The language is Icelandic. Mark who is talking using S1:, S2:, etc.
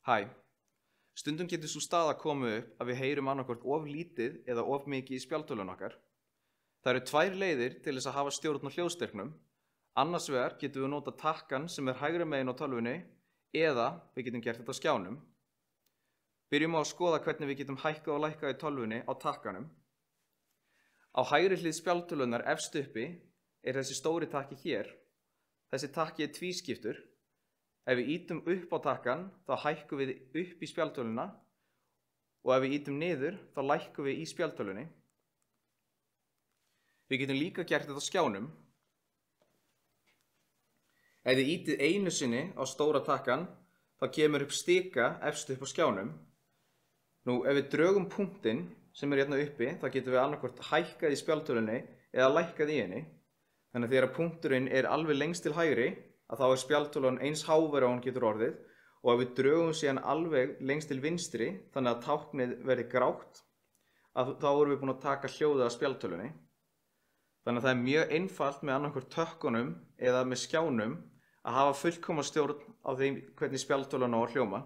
S1: Hæ, stundum getur sú staða komið upp að við heyrum annarkvort of lítið eða of mikið í spjaldtölvunni okkar. Það eru tvær leiðir til þess að hafa stjórn á hljóðstyrknum. Annars vegar getum við nota takkann sem hægri megin á tölvunni eða við getum gert þetta á skjánum. Byrjum á að skoða hvernig við getum hækkað og lækkað í tölvunni á takkanum. Á hægri hlið spjaldtölvunnar efst uppi er þessi stóri takki hér. Þessi takki er tvískiptur. Ef við ýtum upp á takkan þá hækkum við upp í spjaldtölvuna og ef við ýtum niður þá lækkum við í spjaldtölvunni. Við getum líka gert þetta á skjánum. Ef þið ýtið einu sinni á stóra takkan þá kemur upp stika efst upp á skjánum. Nú ef við drögum punktinn sem er hérna uppi þá getum við annarkvort hækkað í spjaldtölvunni eða lækkað í henni. Þannig að þegar punkturinn er alveg lengst til hægri að þá er spjaldtölvan eins hávær og hún getur orðið og ef við drögum síðan alveg lengst til vinstri þannig að táknið verði grátt þá erum við búin að taka hljóðið af spjaldtölvunni. Þannig að það er mjög einfalt með annarkvort tökkunum eða með skjánum að hafa fullkomna stjórn á því hvernig spjaldtölvan á að hljóma.